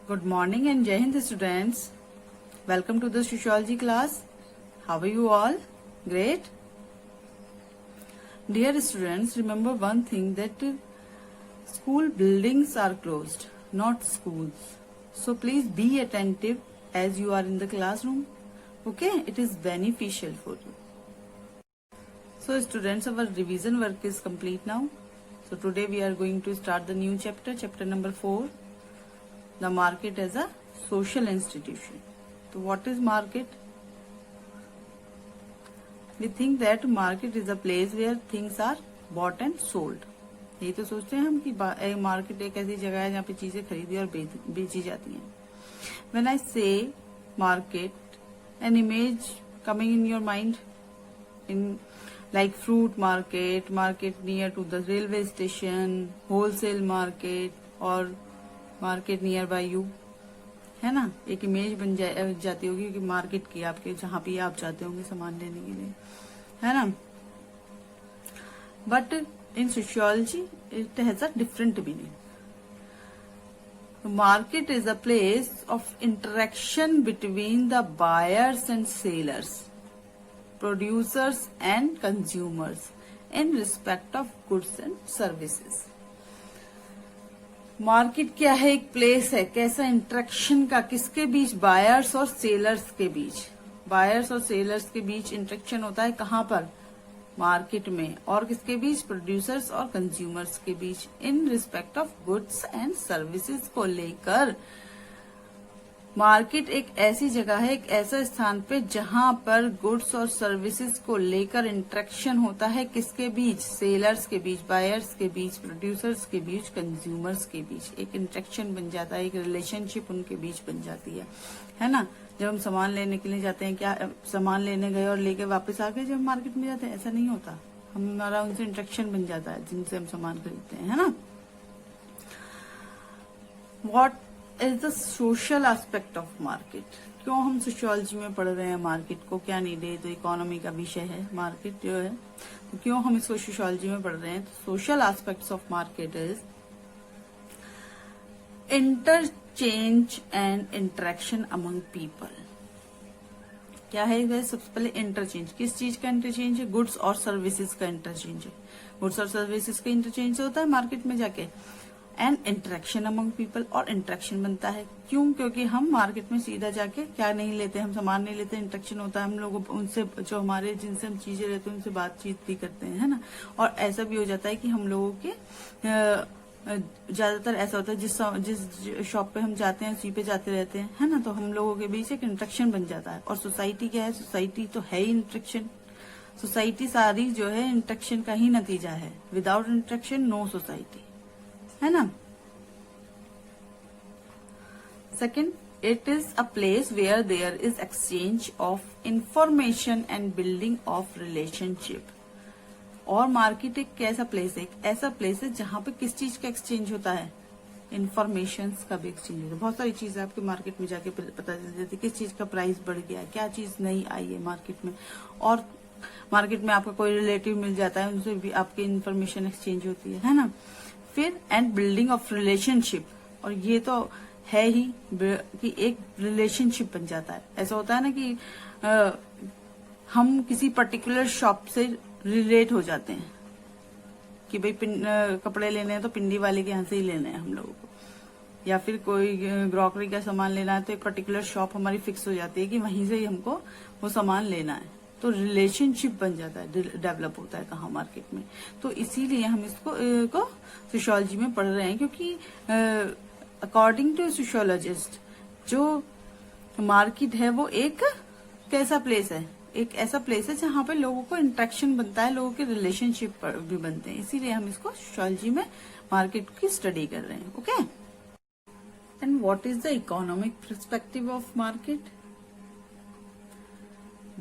Good morning and Jai Hind students. Welcome to the sociology class. How are you all? Great. Dear students, remember one thing that school buildings are closed, not schools. So please be attentive as you are in the classroom. Okay, it is beneficial for you. So students, our revision work is complete now. So today we are going to start the new chapter, chapter number 4. The market as a social institution. So what is market? We think that market is a place where things are bought and sold. यही तो सोचते हैं हम कि market एक ऐसी जगह है जहाँ पे चीजें खरीदी और बेची जाती हैं. When I say market, an image coming in your mind, in like fruit market, market near to the railway station, wholesale market or market near by you, है ना. एक इमेज बन जाती होगी कि मार्केट की आपके जहां पे आप जाते होंगे सामान लेने के लिए, है ना. But in sociology it has a different meaning. Market is a place of interaction between the buyers and sellers, producers and consumers in respect of goods and services. Market क्या है? एक प्लेस है. कैसा? इंटरेक्शन का. किसके बीच? Buyers और sellers के बीच. Buyers और सेलर्स के बीच इंटरेक्शन होता है. कहाँ पर? मार्केट में. और किसके बीच? प्रोड्यूसर्स और कंज्यूमर्स के बीच in respect of goods and services को लेकर. मार्केट एक ऐसी जगह है, एक ऐसा स्थान पे जहां पर गुड्स और सर्विसेज को लेकर इंटरेक्शन होता है. किसके बीच? सेलर्स के बीच, बायर्स के बीच, प्रोड्यूसर्स के बीच, कंज्यूमर्स के बीच. एक इंटरेक्शन बन जाता है, एक रिलेशनशिप उनके बीच बन जाती है ना. जब हम सामान लेने के लिए जाते हैं, क्या सामान लेने गए और लेके वापस आ गए जब हम मार्केट में जाते हैं? ऐसा नहीं होता. हमारा उनसे इंटरेक्शन बन जाता है जिनसे हम सामान खरीदते हैं, है ना. What is the social aspect of market? क्यों हम सोशियोलॉजी में पढ़ रहे हैं मार्केट को? क्या नीड है? तो इकोनॉमी का विषय है मार्केट जो है, तो क्यों हम इसको सोशियोलॉजी में पढ़ रहे हैं? Social aspects of market is interchange and interaction among people. क्या है? सबसे पहले इंटरचेंज. किस चीज का इंटरचेंज है? गुड्स और सर्विसेज का इंटरचेंज है. गुड्स और सर्विसेज का इंटरचेंज होता है मार्केट में जाके. एंड इंटरेक्शन अमंग पीपल, और इंटरेक्शन बनता है. क्यों? क्योंकि हम मार्केट में सीधा जाके क्या नहीं लेते, हम सामान नहीं लेते. इंटरेक्शन होता है. हम लोग उनसे, जो हमारे जिनसे हम चीजें लेते हैं, उनसे बातचीत भी करते हैं, है ना. और ऐसा भी हो जाता है कि हम लोगों के ज्यादातर ऐसा होता है जिस शॉप पे हम जाते हैं उसी पे जाते रहते हैं, है ना. तो हम लोगों के बीच एक इंटरेक्शन बन जाता है. और सोसाइटी क्या है? सोसाइटी तो है ही इंटरेक्शन. सोसाइटी सारी जो है इंटरेक्शन का ही नतीजा है. विदाउट इंटरेक्शन नो सोसाइटी, है ना. Second, it is a place where there is exchange of information and building of relationship. और मार्केट एक कैसा प्लेस है? एक ऐसा प्लेस है जहां पे किस चीज का एक्सचेंज होता है? इंफॉर्मेशन का भी एक्सचेंज होता है. बहुत सारी चीजें आपके मार्केट में जाके पता चल जाती है. किस चीज का प्राइस बढ़ गया है, क्या चीज नई आई है मार्केट में. और मार्केट में आपका कोई रिलेटिव मिल जाता है, उनसे भी आपकी इन्फॉर्मेशन एक्सचेंज होती है ना. फिर एंड बिल्डिंग ऑफ रिलेशनशिप. और ये तो है ही कि एक रिलेशनशिप बन जाता है. ऐसा होता है ना कि हम किसी पर्टिकुलर शॉप से रिलेट हो जाते हैं कि भाई कपड़े लेने हैं तो पिंडी वाले के यहाँ से ही लेने हैं हम लोगों को. या फिर कोई ग्रोकरी का सामान लेना है तो एक पर्टिकुलर शॉप हमारी फिक्स हो जाती है कि वहीं से ही हमको वो सामान लेना है. तो रिलेशनशिप बन जाता है, डेवलप होता है कहाँ? मार्केट में. तो इसीलिए हम इसको सोशियोलॉजी में पढ़ रहे हैं, क्योंकि अकॉर्डिंग टू सोशियोलॉजिस्ट जो मार्केट है वो एक कैसा प्लेस है? एक ऐसा प्लेस है जहां पे लोगों को इंटरेक्शन बनता है, लोगों के रिलेशनशिप भी बनते हैं. इसीलिए हम इसको सोशियोलॉजी में मार्केट की स्टडी कर रहे हैं. Okay. And what is the economic perspective of market?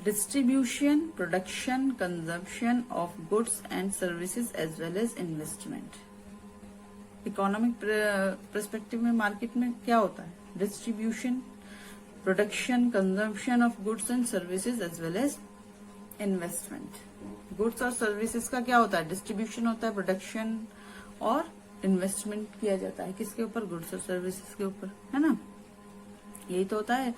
Distribution, production, consumption of goods and services as well as investment. Economic perspective में मार्केट में क्या होता है? Distribution, production, consumption of goods and services as well as investment. Goods और services का क्या होता है? डिस्ट्रीब्यूशन होता है, प्रोडक्शन और इन्वेस्टमेंट किया जाता है. किसके ऊपर? गुड्स और सर्विसेज के ऊपर, है ना. यही तो होता है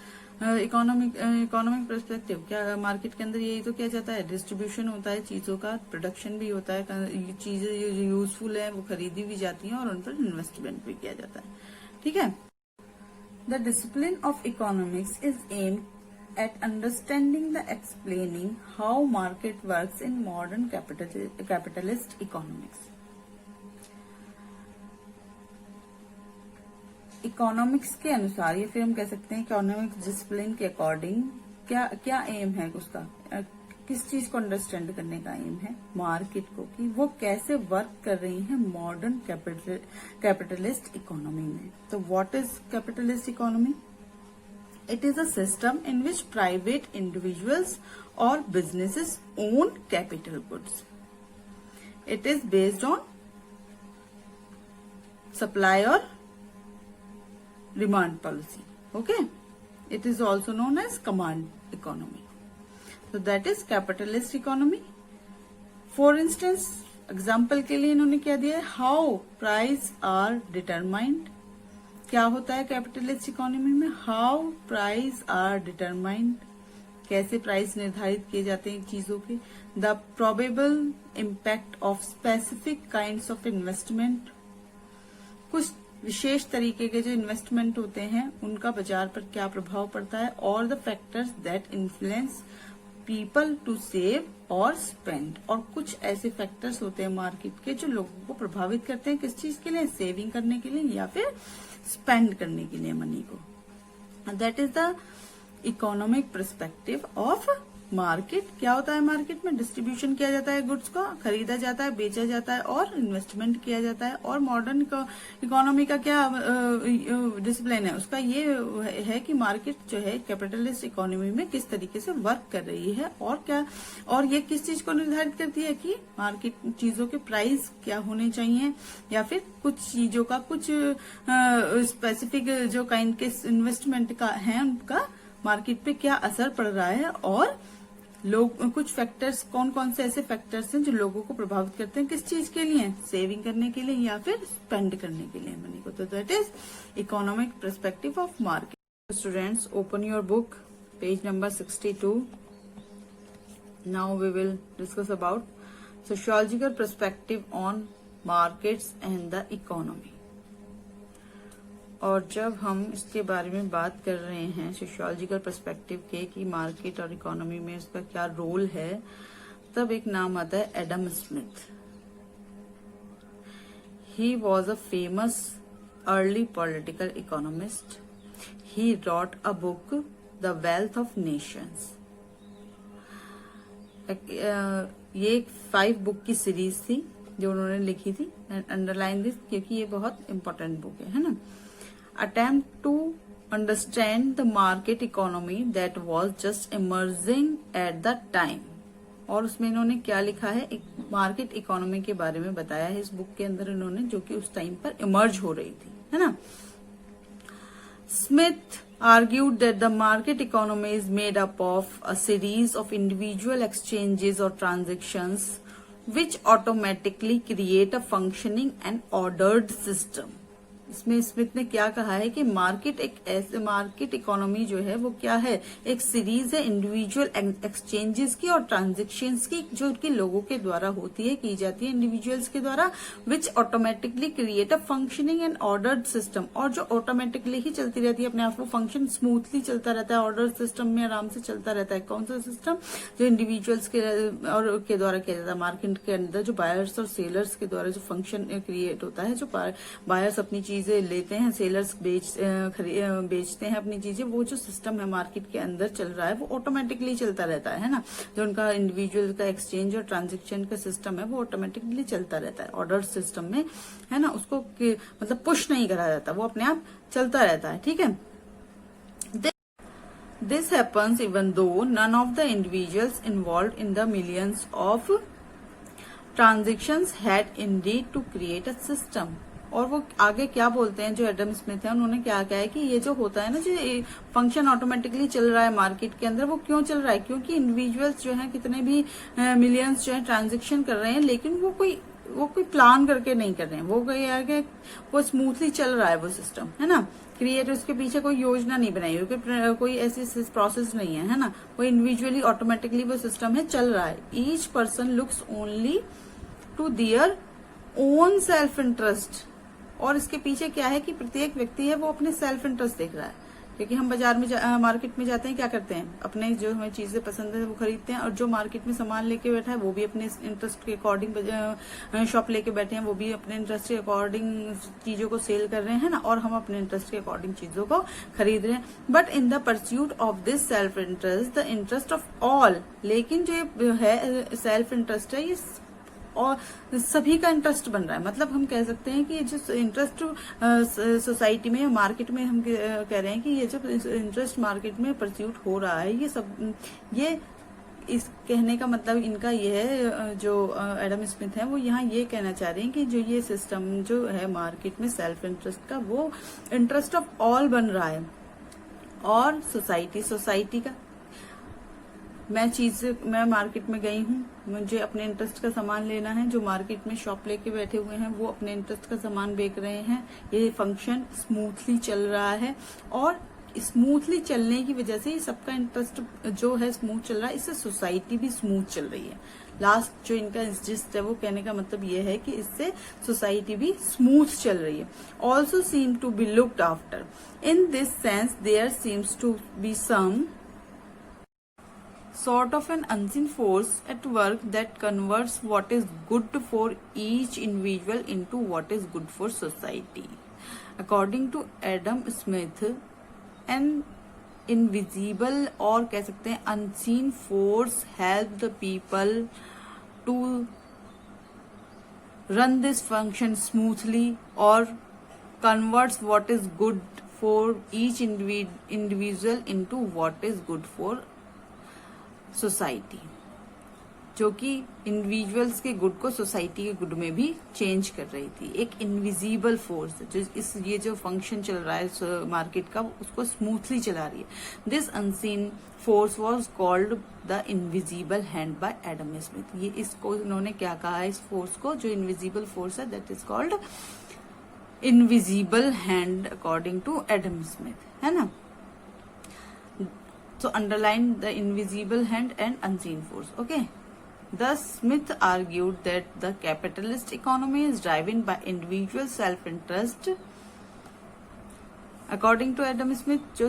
इकोनॉमिक पर्सपेक्टिव। क्या मार्केट के अंदर यही तो किया जाता है, डिस्ट्रीब्यूशन होता है चीजों का, प्रोडक्शन भी होता है, चीजें जो यूजफुल है वो खरीदी भी जाती हैं और उन पर इन्वेस्टमेंट भी किया जाता है। ठीक है। The discipline of economics is aimed at understanding the explaining how market works in modern capitalist economics. Economics के अनुसार, या फिर हम कह सकते हैं इकोनॉमिक्स डिसिप्लिन के अकॉर्डिंग क्या एम है उसका, किस चीज को अंडरस्टैंड करने का एम है, मार्केट को, कि वो कैसे वर्क कर रही है मॉडर्न कैपिटलिस्ट इकोनॉमी में। तो what is capitalist economy? It is a system in which private individuals और businesses own capital goods. It is based on supply और demand policy. Okay, it is also known as command economy. So that is capitalist economy. For instance, example के लिए इन्होंने क्या दिया है, how price are determined. क्या होता है कैपिटलिस्ट इकोनॉमी में? हाउ प्राइस आर डिटरमाइंड, कैसे प्राइस निर्धारित किए जाते हैं चीजों के। The probable impact of specific kinds of investment, कुछ विशेष तरीके के जो इन्वेस्टमेंट होते हैं उनका बाजार पर क्या प्रभाव पड़ता है, और the factors that influence people to save और स्पेंड। और कुछ ऐसे फैक्टर्स होते हैं मार्केट के जो लोगों को प्रभावित करते हैं, किस चीज के लिए, सेविंग करने के लिए या फिर स्पेंड करने के लिए मनी को। That is the economic perspective of market. क्या होता है मार्केट में? डिस्ट्रीब्यूशन किया जाता है गुड्स का, खरीदा जाता है, बेचा जाता है और इन्वेस्टमेंट किया जाता है। और मॉडर्न इकोनॉमी का क्या डिसिप्लिन है उसका, ये है कि मार्केट जो है कैपिटलिस्ट इकोनॉमी में किस तरीके से वर्क कर रही है, और क्या, और ये किस चीज को निर्धारित करती है कि मार्केट चीजों के प्राइस क्या होने चाहिए, या फिर कुछ चीजों का कुछ स्पेसिफिक जो काइंड के इन्वेस्टमेंट का है उनका मार्केट पे क्या असर पड़ रहा है, और लोग कुछ फैक्टर्स, कौन कौन से ऐसे फैक्टर्स हैं जो लोगों को प्रभावित करते हैं, किस चीज के लिए, सेविंग करने के लिए या फिर स्पेंड करने के लिए मनी को। तो that is economic perspective of market. Students, open your book, page number 62. Now we will discuss about sociological perspective on markets and the economy. और जब हम इसके बारे में बात कर रहे हैं सोशियोलॉजिकल पर्सपेक्टिव के, कि मार्केट और इकोनॉमी में उसका क्या रोल है, तब एक नाम आता है Adam Smith. He was a famous early political economist. He wrote a book the wealth of Nations. ये 5 बुक की सीरीज थी जो उन्होंने लिखी थी। अंडरलाइन दिस क्योंकि ये बहुत इंपॉर्टेंट बुक है ना। Attempt to understand the market economy that was just emerging at the time. और उसमें इन्होंने क्या लिखा है, एक मार्केट इकोनॉमी के बारे में बताया है इस बुक के अंदर इन्होंने, जो कि उस टाइम पर इमर्ज हो रही थी, है ना। Smith argued that the market economy is made up of a series of individual exchanges or transactions which automatically create a functioning and ordered system. इसमें स्मिथ ने क्या कहा है कि मार्केट एक ऐसे, मार्केट इकोनॉमी जो है वो क्या है, एक सीरीज है इंडिविजुअल एक्सचेंजेस की और ट्रांजेक्शन्स की, जो कि लोगों के द्वारा होती है, की जाती है इंडिविजुअल्स के द्वारा, विच automatically create a functioning and ordered system. और जो ऑटोमेटिकली ही चलती रहती है, अपने आप को फंक्शन स्मूथली चलता रहता है, ऑर्डर सिस्टम में आराम से चलता रहता है। कौन सा सिस्टम? जो इंडिविजुअल्स के और के द्वारा किया जाता है मार्केट के अंदर, जो बायर्स और सेलर्स के द्वारा जो फंक्शन क्रिएट होता है, जो बायर्स अपनी चीजें लेते हैं, सेलर्स बेचते हैं अपनी चीजें, वो जो सिस्टम है मार्केट के अंदर चल रहा है वो ऑटोमेटिकली चलता रहता है ना। जो उनका इंडिविजुअल का एक्सचेंज और ट्रांजैक्शन का सिस्टम है वो ऑटोमेटिकली चलता रहता है ऑर्डर सिस्टम में, है ना। उसको मतलब पुश नहीं करा जाता, वो अपने आप चलता रहता है, ठीक है। This happens even though none of the individuals involved in the millions of transactions had indeed to create a system. और वो आगे क्या बोलते हैं, जो एडम स्मिथ है उन्होंने क्या कहा है कि ये जो होता है ना, जो फंक्शन ऑटोमेटिकली चल रहा है मार्केट के अंदर, वो क्यों चल रहा है? क्योंकि इंडिविजुअल्स जो है, कितने भी मिलियंस जो है ट्रांजेक्शन कर रहे हैं, लेकिन वो कोई प्लान करके नहीं कर रहे हैं, वो कोई है कि वो स्मूथली चल रहा है वो सिस्टम, है ना। क्रिएट, उसके पीछे कोई योजना नहीं बनाई हुई, कोई ऐसी प्रोसेस नहीं है ना, वो इंडिविजुअली ऑटोमेटिकली वो सिस्टम है, चल रहा है। Each person looks only to their own self interest, और इसके पीछे क्या है कि प्रत्येक व्यक्ति है वो अपने सेल्फ इंटरेस्ट देख रहा है। क्योंकि हम बाजार में मार्केट में जाते हैं, क्या करते हैं, अपने जो हमें चीजें पसंद है वो खरीदते हैं, और जो मार्केट में सामान लेके बैठा है वो भी अपने इंटरेस्ट के अकॉर्डिंग शॉप लेके बैठे हैं, वो भी अपने इंटरेस्ट के अकॉर्डिंग चीजों को सेल कर रहे हैं ना, और हम अपने इंटरेस्ट के अकॉर्डिंग चीजों को खरीद रहे हैं। But in the pursuit of this self interest the interest of all, लेकिन जो है सेल्फ इंटरेस्ट है ये और सभी का इंटरेस्ट बन रहा है। मतलब हम कह सकते हैं कि जो इंटरेस्ट सोसाइटी में, मार्केट में, हम कह रहे हैं कि ये जो इंटरेस्ट मार्केट में परस्यूट हो रहा है, ये सब, ये इस कहने का मतलब इनका ये है, जो एडम स्मिथ है वो यहाँ ये कहना चाह रहे हैं कि जो ये सिस्टम जो है मार्केट में सेल्फ इंटरेस्ट का, वो इंटरेस्ट ऑफ ऑल बन रहा है। और सोसाइटी का, मैं मार्केट में गई हूँ, मुझे अपने इंटरेस्ट का सामान लेना है, जो मार्केट में शॉप लेके बैठे हुए हैं वो अपने इंटरेस्ट का सामान बेच रहे हैं, ये फंक्शन स्मूथली चल रहा है, और स्मूथली चलने की वजह से सबका इंटरेस्ट जो है स्मूथ चल रहा है, इससे सोसाइटी भी स्मूथ चल रही है। लास्ट जो इनका जिस्ट है वो कहने का मतलब ये है कि इससे सोसाइटी भी स्मूथ चल रही है। Also seem to be looked after, in this sense there seems to be some sort of an unseen force at work that converts what is good for each individual into what is good for society. According to Adam Smith, an invisible और कह सकते हैं unseen force help the people to run this function smoothly or converts what is good for each individual into what is good for society, जो कि individuals के good को society के good में भी चेंज कर रही थी। एक इनविजिबल फोर्स जो ये जो फंक्शन चल रहा है मार्केट का, उसको स्मूथली चला रही है। This unseen force was called the invisible hand bye Adam Smith. ये इसको इन्होंने क्या कहा है, इस फोर्स को, जो इनविजिबल फोर्स है, that is called invisible hand according to Adam Smith, है ना। So underline the invisible hand and unseen force. Okay. Thus, Smith argued that the capitalist economy is driven by individual self-interest. According to Adam Smith, जो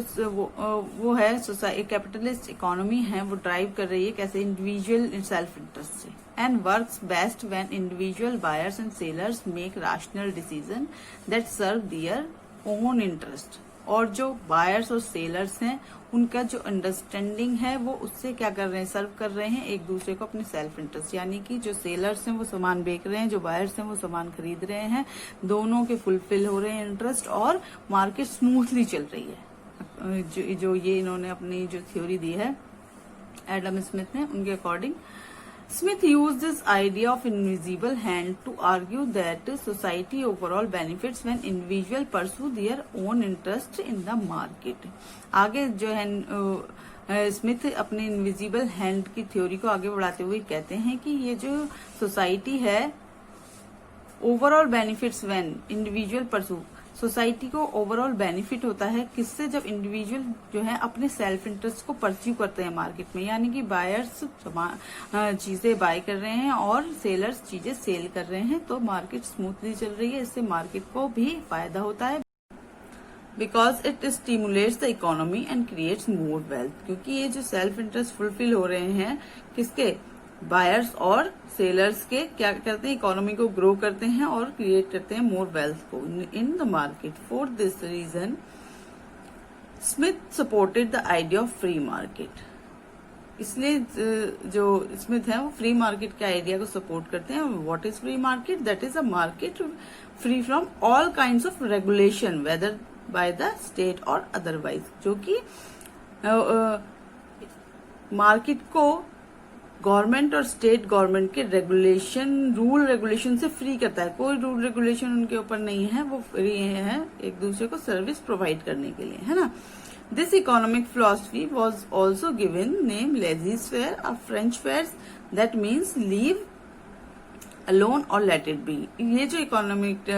वो है capitalist economy है, वो drive कर रही है कैसे, इंडिविजुअल सेल्फ इंटरेस्ट से, and works best when individual buyers and sellers make rational decision that serve their own interest. और जो बायर्स और सेलर्स हैं उनका जो अंडरस्टैंडिंग है वो उससे क्या कर रहे हैं, सर्व कर रहे हैं एक दूसरे को अपने सेल्फ इंटरेस्ट, यानी कि जो सेलर्स हैं वो सामान बेच रहे हैं, जो बायर्स हैं वो सामान खरीद रहे हैं, दोनों के फुलफिल हो रहे हैं इंटरेस्ट, और मार्केट स्मूथली चल रही है। जो ये इन्होंने अपनी जो थ्योरी दी है एडम स्मिथ ने, उनके according Smith used this idea of invisible hand to argue that society overall benefits when individuals pursue their own interest in the market. आगे जो है स्मिथ अपने इनविजिबल हैंड की थ्योरी को आगे बढ़ाते हुए कहते हैं कि ये जो सोसाइटी है overall benefits when individual pursue, society को ओवरऑल बेनिफिट होता है किससे, जब इंडिविजुअल जो है अपने सेल्फ इंटरेस्ट को परस्यू करते हैं मार्केट में, यानी कि बायर्स चीजें बाय कर रहे हैं और सेलर्स चीजें सेल कर रहे हैं, तो मार्केट स्मूथली चल रही है, इससे मार्केट को भी फायदा होता है, because it stimulates the economy and creates more wealth. क्योंकि ये जो सेल्फ इंटरेस्ट फुलफिल हो रहे हैं किसके, बायर्स और सेलर्स के, क्या करते हैं, इकोनॉमी को ग्रो करते हैं और क्रिएट करते हैं मोर वेल्थ को in the market. For this reason Smith supported the idea of free market. इसलिए जो स्मिथ है वो फ्री मार्केट के आइडिया को सपोर्ट करते हैं। What is free market? That is a market free from all kinds of regulation whether by the state और otherwise, जो कि मार्केट को गवर्नमेंट और स्टेट गवर्नमेंट के रूल रेगुलेशन से फ्री करता है। कोई रूल रेगुलेशन उनके ऊपर नहीं है, वो फ्री है एक दूसरे को सर्विस प्रोवाइड करने के लिए, है ना। This economic philosophy was also given name laissez faire, a French phrase that means leave alone और लेट इट बी। ये जो इकोनॉमिक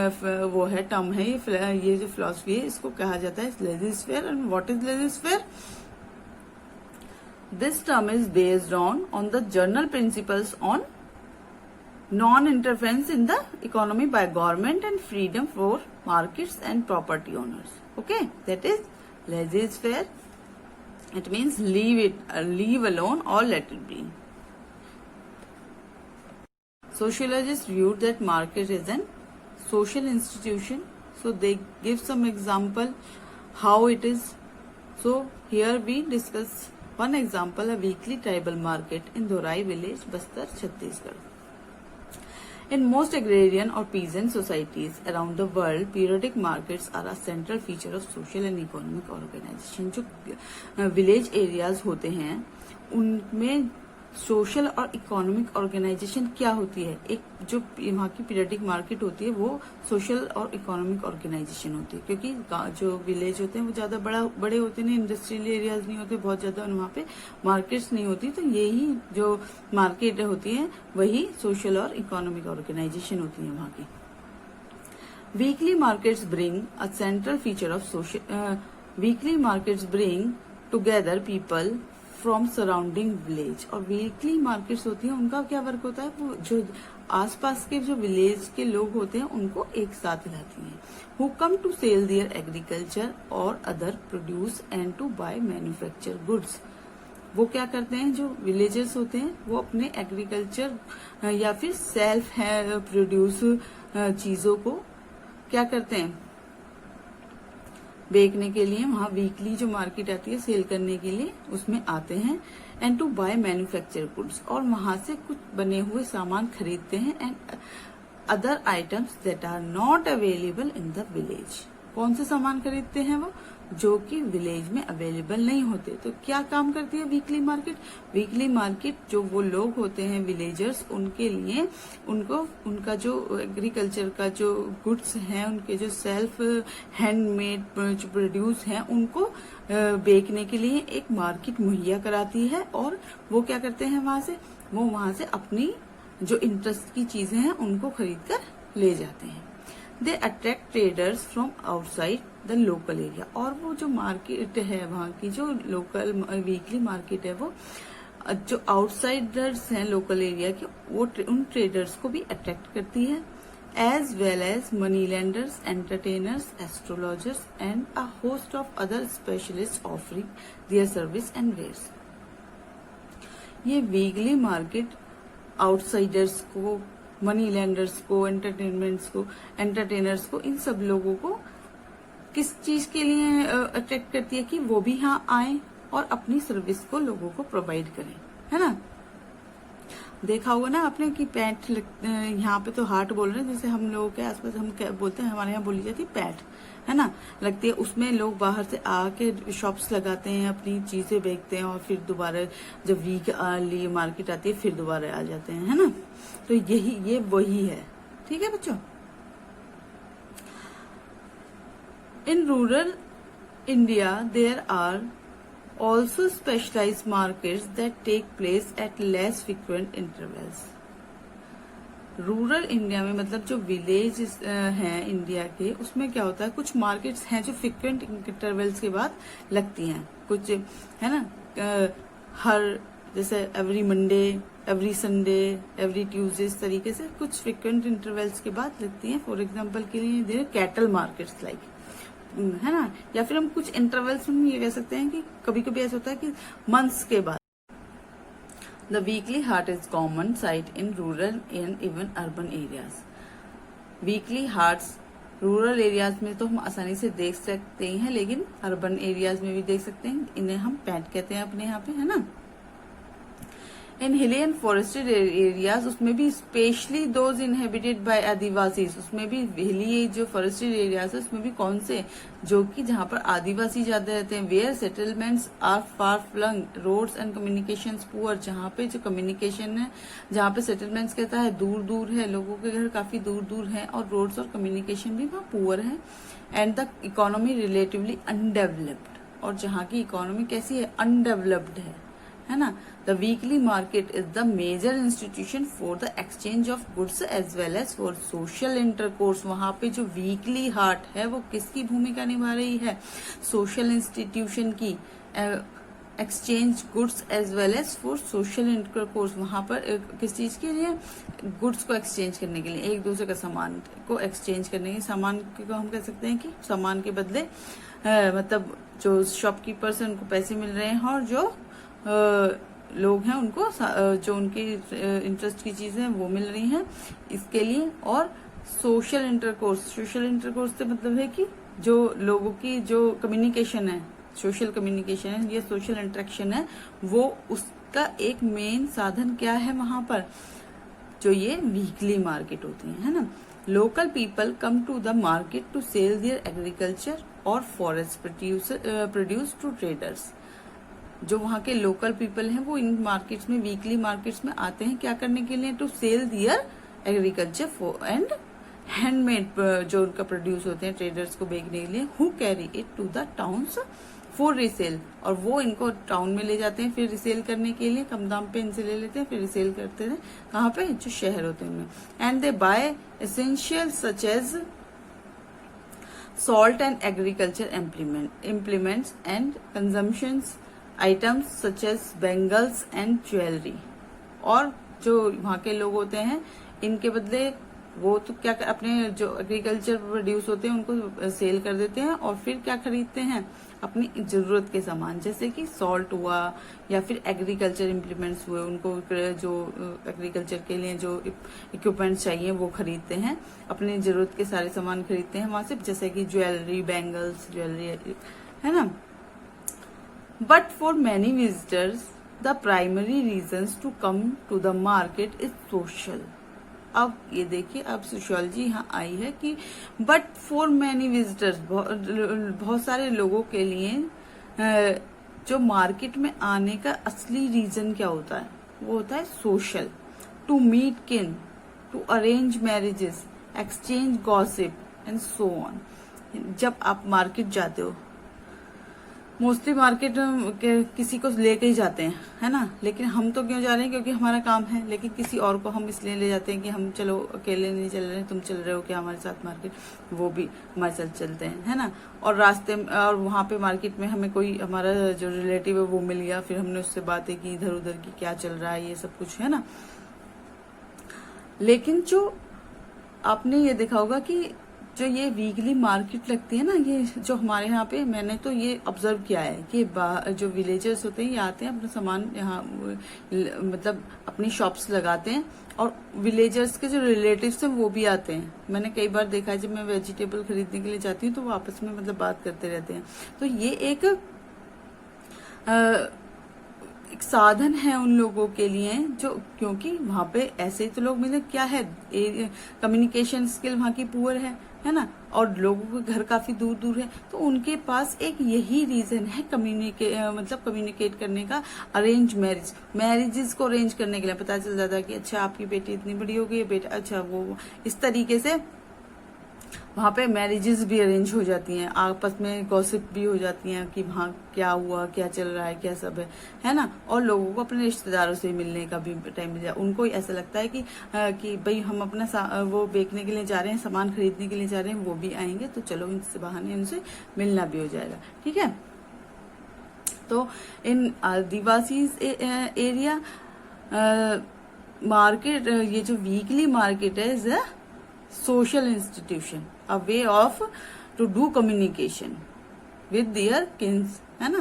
वो है टर्म है, ये जो फिलॉसफी है, इसको कहा जाता है laissez faire. And what is laissez faire? This term is based on the general principles on non-interference in the economy by government and freedom for markets and property owners. Okay, that is laissez-faire. It means leave alone or let it be. Sociologists viewed that market is an social institution, so they give some example how it is. So here we discuss one example, a weekly tribal market in Dorai village, Bastar, Chhattisgarh. In most agrarian or peasant societies around the world, periodic markets are a central feature of social and economic organization. जो village areas होते हैं उनमें social और economic organisation क्या होती है? एक जो वहाँ की पीरियडिक मार्केट होती है वो सोशल और इकोनॉमिक ऑर्गेनाइजेशन होती है, क्योंकि जो विलेज होते हैं वो ज्यादा बड़े होते नहीं, इंडस्ट्रियल एरियाज नहीं होते बहुत ज्यादा, और वहाँ पे मार्केट्स नहीं होती, तो यही जो मार्केट होती है वही सोशल और इकोनॉमिक ऑर्गेनाइजेशन होती है वहाँ की। Weekly markets bring a central feature of social weekly markets bring together people from surrounding village. और वीकली मार्केट्स होती हैं, उनका क्या वर्क होता है? वो जो आसपास के जो विलेज के लोग होते हैं उनको एक साथ लाती हैं, who come to sell their agriculture और other produce and to buy manufacture goods. वो क्या करते हैं? जो विलेजर्स होते हैं वो अपने एग्रीकल्चर या फिर सेल्फ प्रोड्यूस चीजों को क्या करते हैं? बेचने के लिए वहां वीकली जो मार्केट आती है सेल करने के लिए उसमें आते हैं, and to buy manufacture goods, और वहां से कुछ बने हुए सामान खरीदते हैं, and other items that are not available in the village. कौन से सामान खरीदते हैं? वो जो कि विलेज में अवेलेबल नहीं होते। तो क्या काम करती है वीकली मार्केट? वीकली मार्केट जो वो लोग होते हैं विलेजर्स, उनके लिए उनका जो एग्रीकल्चर का जो गुड्स हैं, उनके जो सेल्फ हैंडमेड जो प्रोड्यूस हैं, उनको बेचने के लिए एक मार्केट मुहैया कराती है। और वो क्या करते हैं? वहां से अपनी जो इंटरेस्ट की चीजें हैं उनको खरीद कर ले जाते हैं। They attract traders from outside the local area. और वो जो मार्केट है वहाँ की जो लोकल वीकली मार्केट है, वो जो आउटसाइडर्स हैं लोकल एरिया के, वो उन ट्रेडर्स को भी अट्रैक्ट करती है, as well as money lenders, entertainers, astrologers and a host of other specialist offering their service and wares. ये वीकली मार्केट आउटसाइडर्स को, मनी लेंडर्स को, एंटरटेनर्स को, इन सब लोगों को किस चीज के लिए अट्रैक्ट करती है? कि वो भी यहाँ आए और अपनी सर्विस को लोगों को प्रोवाइड करें, है ना? देखा होगा ना आपने कि पैट, यहाँ पे तो हाट बोल रहे हैं, जैसे हम लोगों के आसपास हम क्या बोलते हैं, हमारे यहाँ बोली जाती है पैट, है ना, लगती है। उसमें लोग बाहर से आके शॉप्स लगाते हैं, अपनी चीजें बेचते हैं, और फिर दोबारा जब वीकली मार्केट आती है फिर दोबारा आ जाते हैं, है ना? तो ये वही है। ठीक है बच्चों। In rural India there are also specialized markets that take place at less frequent intervals. Rural India में मतलब जो विलेज हैं इंडिया के, उसमें क्या होता है? कुछ मार्केट्स हैं जो फ्रिक्वेंट इंटरवल्स के बाद लगती हैं, कुछ है ना, हर जैसे every Monday, every Sunday, every Tuesday, इस तरीके से कुछ फ्रिक्वेंट इंटरवल्स के बाद लगती हैं। फॉर एग्जाम्पल के लिए कैटल मार्केट्स लाइक, है ना, या फिर हम कुछ इंटरवल्स में ये कह सकते हैं कि कभी कभी ऐसा होता है कि मंथ्स के बाद। The weekly haat is common sight in rural and even urban areas. Weekly haats rural areas में तो हम आसानी से देख सकते हैं, लेकिन अर्बन एरियाज में भी देख सकते हैं। इन्हें हम पैट कहते हैं अपने यहाँ पे, है ना। इन हिली एंड फॉरेस्टेड एरियाज, उसमें भी specially those inhabited bye Adivasis, उसमें भी हिली जो फॉरेस्टेड एरियाज है उसमें भी कौन से, जो कि जहाँ पर आदिवासी ज्यादा रहते हैं। Where settlements are far flung, roads and communications poor, जहाँ पे जो कम्युनिकेशन है, जहाँ पे सेटलमेंट्स कहता है दूर दूर है, लोगों के घर काफी दूर दूर है, और रोड्स और कम्युनिकेशन भी वहाँ पुअर है। And the economy relatively undeveloped, और जहाँ की इकोनॉमी कैसी है? अनडेवलप्ड है है ना। The weekly market is the major institution for the exchange of goods as well as for social intercourse. वहां पे जो वीकली हाट है वो किसकी भूमिका निभा रही है, सोशल इंस्टीट्यूशन की, exchange goods as well as for social intercourse. वहां पर किस चीज के लिए, गुड्स को एक्सचेंज करने के लिए, एक दूसरे का सामान को एक्सचेंज करने के, सामान को हम कह सकते हैं कि सामान के बदले मतलब जो शॉपकीपर्स हैं उनको पैसे मिल रहे हैं, और जो लोग हैं उनको जो उनकी इंटरेस्ट की चीजें हैं वो मिल रही हैं इसके लिए। और सोशल इंटरकोर्स, सोशल इंटरकोर्स से मतलब है कि जो लोगों की जो कम्युनिकेशन है, सोशल कम्युनिकेशन है, ये सोशल इंटरेक्शन है, वो उसका एक मेन साधन क्या है वहां पर, जो ये वीकली मार्केट होती है ना। Local people come to the market to sell their agriculture और फॉरेस्ट प्रोड्यूस टू ट्रेडर्स। जो वहाँ के लोकल पीपल हैं वो इन मार्केट्स में, वीकली मार्केट्स में आते हैं क्या करने के लिए, to sell their agriculture and handmade जो उनका प्रोड्यूस होते हैं ट्रेडर्स को बेचने के लिए, who carry it to the towns for resale, और वो इनको टाउन में ले जाते हैं फिर रिसेल करने के लिए, कम दाम पे इनसे ले लेते हैं फिर रिसेल करते हैं कहाँ पे, जो शहर होते हैं उनमें। And they buy essential such as salt and agriculture implements and consumptions items such as bangles and jewelry। और जो वहाँ के लोग होते हैं इनके बदले वो तो क्या अपने जो एग्रीकल्चर प्रोड्यूस होते हैं उनको सेल कर देते हैं, और फिर क्या खरीदते हैं, अपनी जरूरत के सामान, जैसे कि सॉल्ट हुआ या फिर एग्रीकल्चर इम्प्लीमेंट्स हुए, उनको जो एग्रीकल्चर के लिए जो इक्विपमेंट्स चाहिए वो खरीदते हैं, अपनी जरूरत के सारे सामान खरीदते हैं वहां से, जैसे कि ज्वेलरी, बैंगल्स, ज्वेलरी, है ना। But for many visitors the primary reasons to come to the market is social. अब ये देखिए, अब सोशियोलॉजी यहाँ आई है कि बट फॉर मैनी विजिटर्स, बहुत सारे लोगों के लिए जो मार्केट में आने का असली रीजन क्या होता है, वो होता है social, to meet kin, to arrange marriages, exchange gossip and so on. जब आप मार्केट जाते हो, मोस्टली मार्केट किसी को लेके ही जाते हैं, है ना, लेकिन हम तो क्यों जा रहे हैं, क्योंकि हमारा काम है, लेकिन किसी और को हम इसलिए ले जाते हैं कि हम चलो अकेले नहीं चल रहे, तुम चल रहे हो क्या हमारे साथ मार्केट, वो भी हमारे साथ चलते हैं, है ना। और रास्ते और वहां पे मार्केट में हमें कोई हमारा जो रिलेटिव है वो मिल गया, फिर हमने उससे बातें की इधर उधर की क्या चल रहा है, ये सब कुछ, है ना। लेकिन जो आपने ये देखा होगा कि जो ये वीकली मार्केट लगती है ना, ये जो हमारे यहाँ पे, मैंने तो ये ऑब्जर्व किया है कि जो विलेजर्स होते हैं ये आते हैं अपना सामान यहाँ मतलब अपनी शॉप्स लगाते हैं, और विलेजर्स के जो रिलेटिव्स हैं वो भी आते हैं। मैंने कई बार देखा है, जब मैं वेजिटेबल खरीदने के लिए जाती हूँ तो वो आपस में मतलब बात करते रहते हैं। तो ये एक साधन है उन लोगों के लिए, जो क्योंकि वहां पे ऐसे ही तो लोग मिले, क्या है, कम्युनिकेशन स्किल वहां की पुअर है ना, और लोगों के घर काफी दूर दूर है, तो उनके पास एक यही रीजन है मतलब कम्युनिकेट करने का, अरेंज मैरिजेस को अरेंज करने के लिए। पता चल जाता है कि अच्छा आपकी बेटी इतनी बड़ी हो गई है, बेटा अच्छा वो, इस तरीके से वहां पे मैरिजेस भी अरेंज हो जाती हैं, आपस में गॉसिप भी हो जाती हैं कि वहाँ क्या हुआ, क्या चल रहा है, क्या सब है ना। और लोगों को अपने रिश्तेदारों से मिलने का भी टाइम मिल जाए, उनको ऐसा लगता है कि भाई हम अपना वो बेचने के लिए जा रहे हैं, सामान खरीदने के लिए जा रहे हैं, वो भी आएंगे तो चलो इनसे बहाने उनसे मिलना भी हो जाएगा, ठीक है। तो इन आदिवासी एरिया मार्केट, ये जो वीकली मार्केट है, is a social institution, a way of to do communication with their kins, है ना।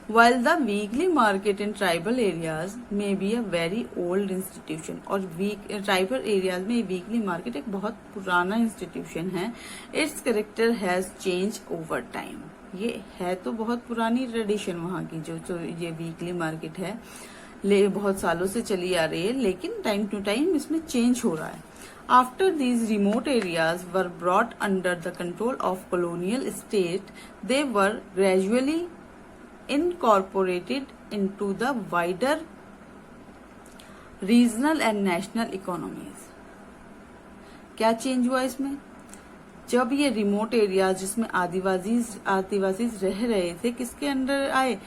While the weekly market in tribal areas may be a very old institution, और tribal areas में weekly market एक बहुत पुराना institution है, its character has changed over time। ये है तो बहुत पुरानी ट्रेडिशन वहाँ की, जो ये वीकली मार्केट है, बहुत सालों से चली आ रही है, लेकिन टाइम टू टाइम इसमें चेंज हो रहा है। After these remote areas were brought under the control of colonial state, they were gradually incorporated into the wider regional and national economies। क्या चेंज हुआ इसमें? जब ये रिमोट एरिया जिसमें आदिवासी रह रहे थे, किसके अंडर आए?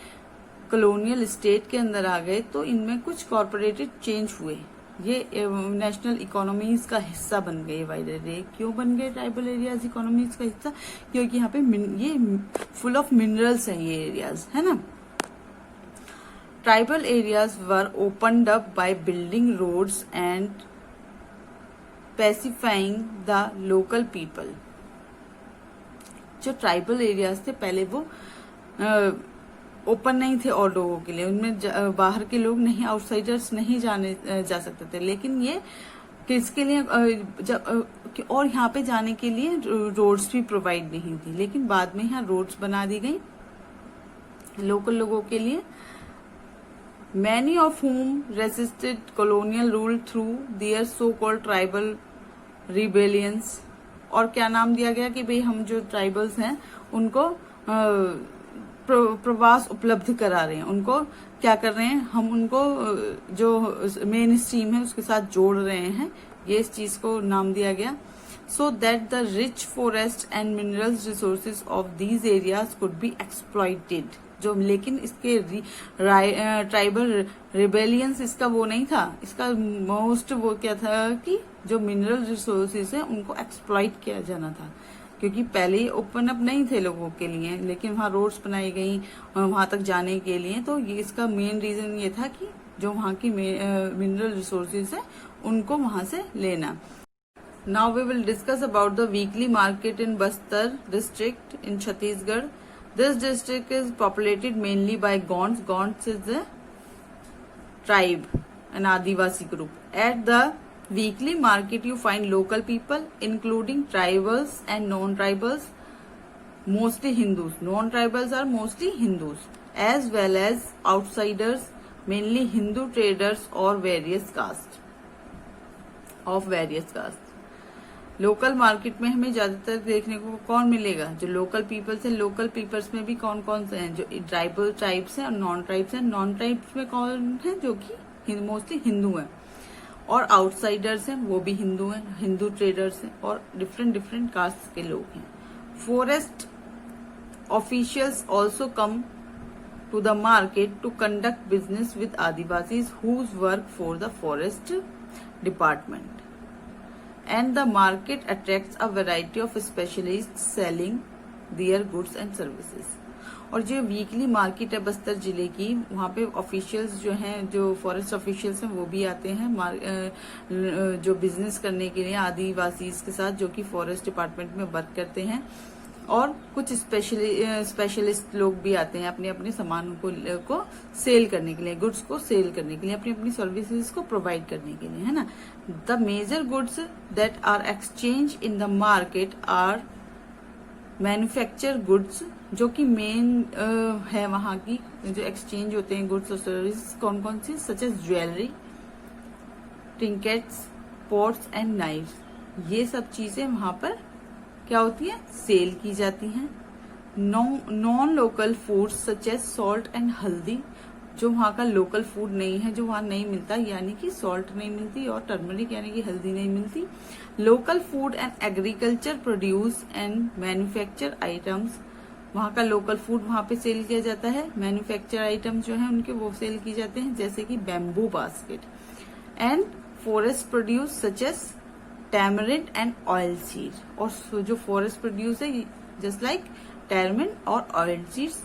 कॉलोनियल स्टेट के अंदर आ गए तो इनमें कुछ कॉर्पोरेटेड चेंज हुए, ये नेशनल इकोनॉमीज का हिस्सा बन गए वाइड एरिया। क्यों बन गए ट्राइबल एरियाज इकोनॉमीज का हिस्सा? क्योंकि यहाँ पे ये फुल ऑफ मिनरल्स हैं ये एरियाज, है ना। Tribal areas were opened up by building roads and pacifying the local people. जो ट्राइबल एरियाज थे पहले वो ओपन नहीं थे और लोगों के लिए, उनमें बाहर के लोग नहीं, आउटसाइडर्स नहीं जाने जा सकते थे। लेकिन ये किसके लिए और यहाँ पे जाने के लिए रोड्स भी प्रोवाइड नहीं थी, लेकिन बाद में यहाँ रोड्स बना दी गई लोकल लोगों के लिए। Many of whom resisted colonial rule through their so-called tribal rebellions। और क्या नाम दिया गया कि भाई हम जो ट्राइबल्स हैं उनको प्रवास उपलब्ध करा रहे हैं, उनको क्या कर रहे हैं, हम उनको जो मेन स्ट्रीम है उसके साथ जोड़ रहे हैं, ये इस चीज को नाम दिया गया। So that the rich forest and minerals resources of these areas could be exploited. जो लेकिन इसके ट्राइबल रिबेलियंस इसका वो नहीं था, इसका मोस्ट वो क्या था कि जो मिनरल रिसोर्सेज है उनको एक्सप्लॉइट किया जाना था, क्योंकि पहले ही ओपन अप नहीं थे लोगों के लिए, लेकिन वहाँ रोड्स बनाई गई वहां तक जाने के लिए। तो ये इसका मेन रीजन ये था कि जो वहाँ की मिनरल रिसोर्सेज है उनको वहां से लेना। Now we will discuss about the weekly market in Bastar district in Chhattisgarh. This district is populated mainly by Gonds. Gonds is a tribe, an Adivasi group. At the weekly market, you find local people, including tribals and non-tribals, mostly Hindus. Non-tribals are mostly Hindus, as well as outsiders, mainly Hindu traders or various castes, of various castes. Local market में हमें ज्यादातर देखने को कौन मिलेगा? जो local peoples हैं। Local peoples में भी कौन कौन से हैं? जो ट्राइबल ट्राइब्स हैं और नॉन ट्राइब्स हैं। नॉन ट्राइब्स में कौन है? जो कि मोस्टली हिंदू हैं, और आउटसाइडर्स हैं वो भी हिंदू हैं, हिंदू ट्रेडर्स हैं, और डिफरेंट डिफरेंट कास्ट के लोग हैं। Forest officials also come to the market to conduct business with Adivasis whose work for the forest department. And the market attracts a variety of specialists selling their goods and services। और जो weekly market है बस्तर जिले की, वहाँ पे officials जो हैं, जो फॉरेस्ट ऑफिशियल्स हैं वो भी आते हैं जो बिजनेस करने के लिए आदिवासी के साथ, जो कि फॉरेस्ट डिपार्टमेंट में वर्क करते हैं। और कुछ स्पेशलिस्ट लोग भी आते हैं अपने अपने सामान को सेल करने के लिए, गुड्स को सेल करने के लिए, अपनी अपनी सर्विसेज को प्रोवाइड करने के लिए, है ना। The major goods that are exchange in the market are manufacture goods, जो कि मेन है वहां की जो एक्सचेंज होते हैं गुड्स और सर्विस कौन कौन सी, such as jewellery, trinkets, pots and knifes. ये सब चीजें वहां पर क्या होती है? सेल की जाती हैं। Non local food such as salt and haldi, जो वहाँ का लोकल फूड नहीं है, जो वहाँ नहीं मिलता, यानी कि सॉल्ट नहीं मिलती और टर्मरिक यानी कि हल्दी नहीं मिलती। Local food and agriculture produce and manufacture items, वहाँ का लोकल फूड वहाँ पे सेल किया जाता है। मैन्युफैक्चर आइटम्स जो है उनके वो सेल किए जाते हैं, जैसे कि bamboo basket. And forest produce such as tamarind and oil seed, और जो फॉरेस्ट प्रोड्यूस है जस्ट लाइक टैमरिंड और oil seeds,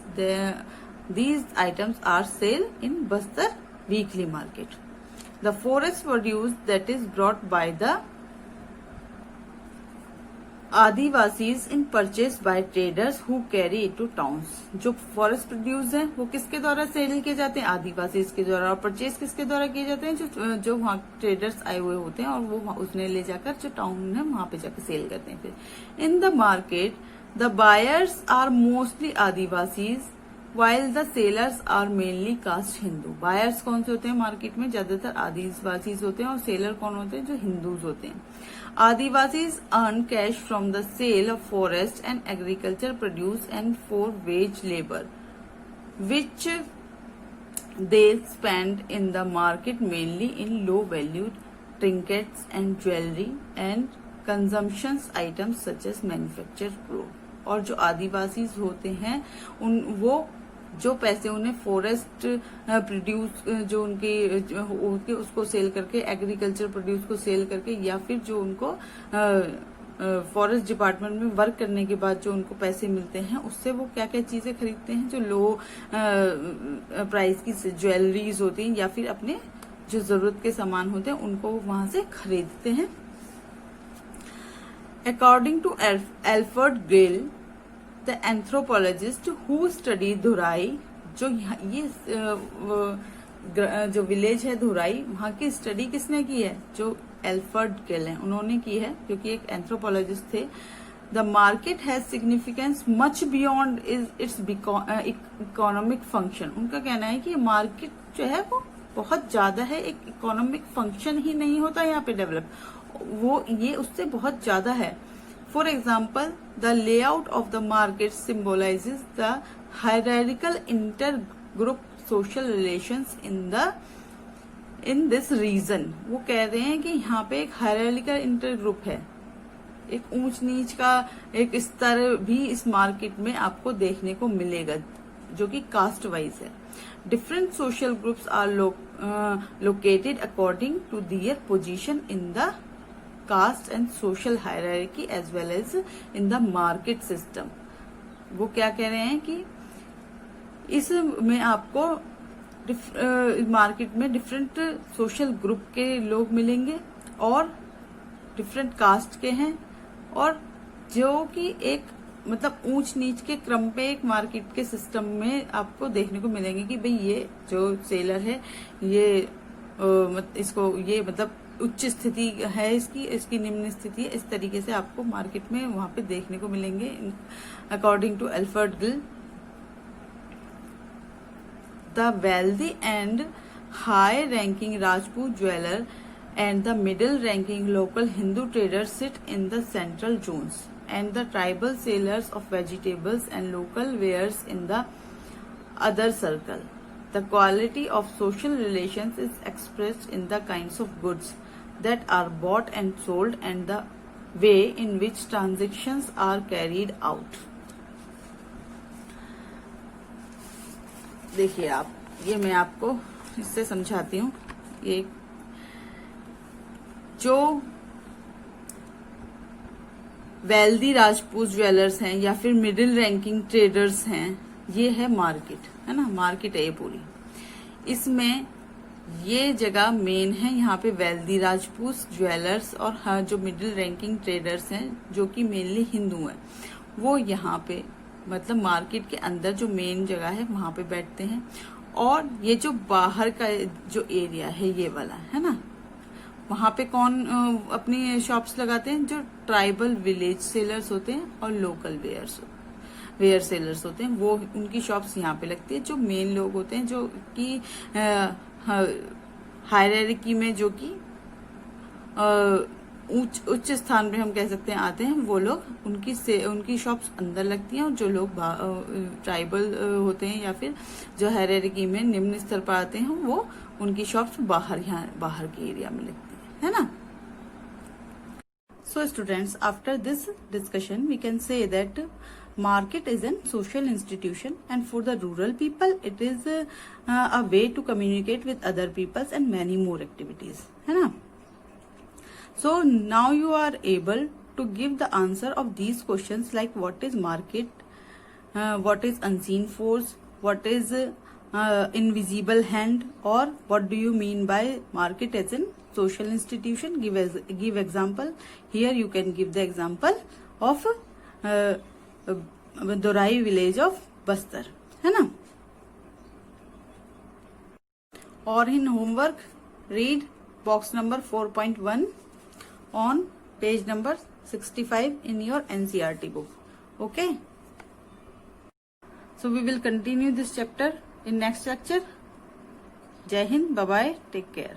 these items are sold in Bastar weekly market. The forest produce that is brought by the Adivasis in purchase by traders who carry it to towns। जो forest produce है वो किसके द्वारा cell किए जाते हैं? आदिवासीज के द्वारा। और परचेज किसके द्वारा किए जाते हैं? जो वहाँ ट्रेडर्स आए हुए होते हैं, और वो उसने ले जाकर जो टाउन है वहां पे जाकर सेल करते हैं। फिर in the market the buyers are mostly Adivasis while the sellers are mainly caste Hindu। Buyers कौन से होते हैं मार्केट में? ज्यादातर आदिवासी होते हैं, और सेलर कौन होते हैं? जो हिंदूज होते हैं। Adivasis earn cash from the sale of forest and agriculture produce and for wage labour which they spend in the market mainly in low valued trinkets and jewellery and consumption items such as manufacture cloth. और जो आदिवासी होते हैं वो जो पैसे उन्हें forest produce जो उनके उसको सेल करके, एग्रीकल्चर प्रोड्यूस को सेल करके, या फिर जो उनको फॉरेस्ट डिपार्टमेंट में वर्क करने के बाद जो उनको पैसे मिलते हैं, उससे वो क्या क्या चीजें खरीदते हैं, जो लो प्राइस की ज्वेलरीज होती हैं या फिर अपने जो जरूरत के सामान होते हैं उनको वहां से खरीदते हैं। According to Alfred Gell, the anthropologist who study Dhorai, जो ये जो विलेज है धुराई, वहां की स्टडी किसने की है? जो एल्फ्रेड गेल है उन्होंने की है, क्योंकि एक एंथ्रोपोलॉजिस्ट थे। The market has significance much beyond it's economic function. उनका कहना है कि मार्केट जो है वो बहुत ज्यादा है, एक इकोनॉमिक फंक्शन ही नहीं होता यहाँ पे डेवलप, वो ये उससे बहुत ज्यादा है। For example, the layout of the market symbolises the hierarchical inter group social relations in this region. वो कह रहे हैं कि यहाँ पे एक हायरार्किकल इंटर ग्रुप है, एक ऊंच नीच का एक स्तर भी इस मार्केट में आपको देखने को मिलेगा, जो कि कास्ट वाइज है। Different social groups are located according to their position in the caste and social hierarchy as well as in the market system. वो क्या कह रहे हैं कि इसमें आपको मार्केट में डिफरेंट सोशल ग्रुप के लोग मिलेंगे और डिफरेंट कास्ट के हैं, और जो कि एक मतलब ऊंच नीच के क्रम पे एक मार्केट के सिस्टम में आपको देखने को मिलेंगे कि भाई ये जो सेलर है ये इसको ये मतलब उच्च स्थिति है, इसकी निम्न स्थिति है, इस तरीके से आपको मार्केट में वहां पे देखने को मिलेंगे। According to Alfred Gell, the wealthy and high ranking Rajput jeweller and the middle ranking local Hindu traders sit in the central zones, and the tribal sellers of vegetables and local wares in the other circle. The quality of social relations is expressed in the kinds of goods that are bought and sold and the way in which transactions are carried out. देखिए आप, ये मैं आपको इससे समझाती हूँ। ये जो वेल्दी राजपूत ज्वेलर्स हैं या फिर मिडिल रैंकिंग ट्रेडर्स हैं, ये है मार्केट, है ना, मार्केट है ये पूरी। इसमें ये जगह मेन है, यहाँ पे वेल्दी राजपूत ज्वेलर्स और हाँ जो मिडिल रैंकिंग ट्रेडर्स हैं जो कि मेनली हिंदू हैं, वो यहाँ पे मतलब मार्केट के अंदर जो मेन जगह है वहां पे बैठते हैं। और ये जो बाहर का जो एरिया है ये वाला है ना, वहां पे कौन अपनी शॉप्स लगाते हैं? जो ट्राइबल विलेज सेलर्स होते हैं और लोकल वेयर सेलर्स होते हैं, वो उनकी शॉप्स यहाँ पे लगती है। जो मेन लोग होते हैं जो कि हायरार्की में जो कि उच्च स्थान पे हम कह सकते हैं आते हैं, वो लोग उनकी शॉप्स अंदर लगती हैं, और जो लोग ट्राइबल होते हैं या फिर जो हायरार्की में निम्न स्तर पर आते हैं वो उनकी शॉप्स बाहर के एरिया में लगती है ना। So students, after this discussion we can say that market is an social institution, and for the rural people it is a way to communicate with other peoples and many more activities, है ना। So now you are able to give the answer of these questions like what is market, what is unseen force, what is invisible hand, or what do you mean by market as in social institution. Give example. Here you can give the example of Dorai village of Bastar, है ना। और in homework read box number 4.1 on page number 65 in your NCERT book. Okay. So we will continue this chapter in next lecture. Jai Hind. Bye bye. Take care.